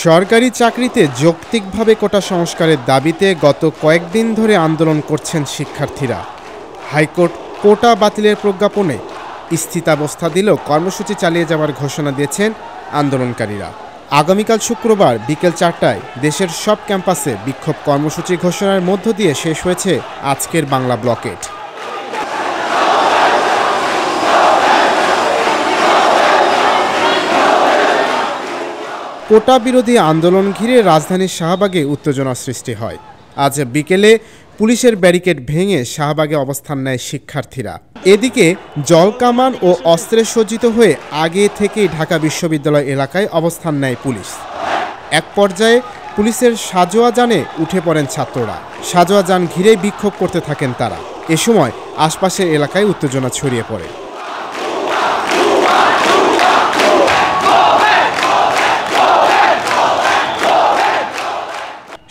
সরকারি চাকরিতে যৌক্তিকভাবে কোটা সংস্কারের দাবিতে গত কয়েকদিন ধরে আন্দোলন করছেন শিক্ষার্থীরা। হাইকোর্ট কোটা বাতিলের প্রজ্ঞাপনে স্থিতাবস্থা দিলেও কর্মসূচি চালিয়ে যাওয়ার ঘোষণা দিয়েছেন আন্দোলনকারীরা। আগামীকাল শুক্রবার বিকেল 4টায় দেশের সব ক্যাম্পাসে বিক্ষোভ কর্মসূচি ঘোষণার মধ্য দিয়ে শেষ হয়েছে আজকের বাংলা ব্লকেট। কোটা বিরোধী আন্দোলন ঘিরে রাজধানীর শাহবাগে উত্তেজনা সৃষ্টি হয়। আজ বিকেলে পুলিশের ব্যারিকেড ভেঙে শাহবাগে অবস্থান নেয় শিক্ষার্থীরা। এদিকে জলকামান ও অস্ত্রে সজ্জিত হয়ে আগে থেকেই ঢাকা বিশ্ববিদ্যালয় এলাকায় অবস্থান নেয় পুলিশ। এক পর্যায়ে পুলিশের সাজোয়া যানে উঠে পড়েন ছাত্ররা। সাজোয়া যান ঘিরেই বিক্ষোভ করতে থাকেন তারা। এ সময় আশপাশের এলাকায় উত্তেজনা ছড়িয়ে পড়ে।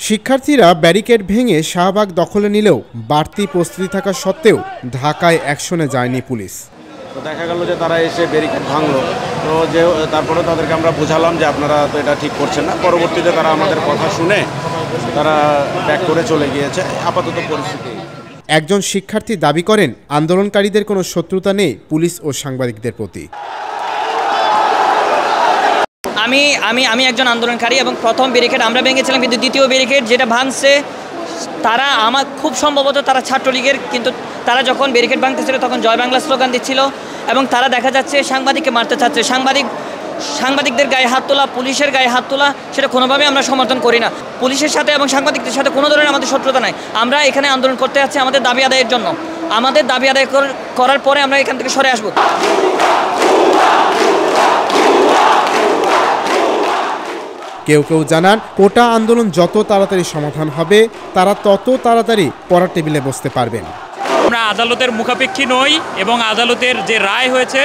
শিক্ষার্থীরা ব্যারিকেড ভেঙে শাহবাগ দখলে নিলেও বাড়তি প্রস্তুতি থাকা সত্ত্বেও ঢাকায় অ্যাকশনে যায়নি পুলিশ। তো দেখা গেল যে তারা এসে ব্যারিকেড ভাঙলো, তো যে তারপরে তাদেরকে আমরা বুঝালাম যে আপনারা তো এটা ঠিক করছেন না। পরবর্তীতে তারা আমাদের কথা শুনে তারা ব্যাক করে চলে গিয়েছে। আপাতত পরিস্থিতি। একজন শিক্ষার্থী দাবি করেন আন্দোলনকারীদের কোনো শত্রুতা নেই পুলিশ ও সাংবাদিকদের প্রতি। আমি একজন আন্দোলনকারী এবং প্রথম ব্যারিকেড আমরা ভেঙেছিলাম, কিন্তু দ্বিতীয় ব্যারিকেড যেটা ভাঙছে তারা আমার খুব সম্ভবত তারা ছাত্রলীগের, কিন্তু তারা যখন ব্যারিকেড ভাঙতেছিল তখন জয় বাংলা স্লোগান দিচ্ছিল এবং তারা দেখা যাচ্ছে সাংবাদিককে মারতে চাচ্ছে। সাংবাদিকদের গায়ে হাত তোলা, পুলিশের গায়ে হাত তোলা, সেটা কোনোভাবেই আমরা সমর্থন করি না। পুলিশের সাথে এবং সাংবাদিকদের সাথে কোনো ধরনের আমাদের শত্রুতা নাই। আমরা এখানে আন্দোলন করতে যাচ্ছি আমাদের দাবি আদায়ের জন্য। আমাদের দাবি আদায় করার পরে আমরা এখান থেকে সরে আসবো। কেউ কেউ জানান কোটা আন্দোলন যত তাড়াতাড়ি সমাধান হবে তারা তত তাড়াতাড়ি পড়ার টেবিলে বসতে পারবেন। আমরা আদালতের মুখাপেক্ষী নই এবং আদালতের যে রায় হয়েছে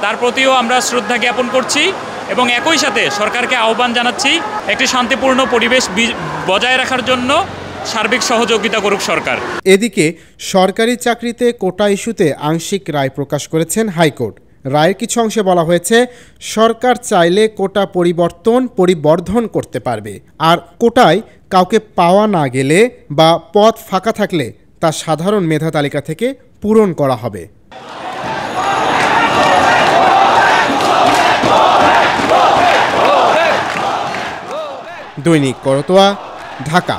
তার প্রতিও আমরা শ্রদ্ধা জ্ঞাপন করছি এবং একই সাথে সরকারকে আহ্বান জানাচ্ছি একটি শান্তিপূর্ণ পরিবেশ বজায় রাখার জন্য সার্বিক সহযোগিতা করুক সরকার। এদিকে সরকারি চাকরিতে কোটা ইস্যুতে আংশিক রায় প্রকাশ করেছেন হাইকোর্ট। রায়ের কিছু অংশে বলা হয়েছে সরকার চাইলে কোটা পরিবর্ধন করতে পারবে, আর কোটায় কাউকে পাওয়া না গেলে বা পদ ফাঁকা থাকলে তা সাধারণ মেধা তালিকা থেকে পূরণ করা হবে। দৈনিক করতোয়া, ঢাকা।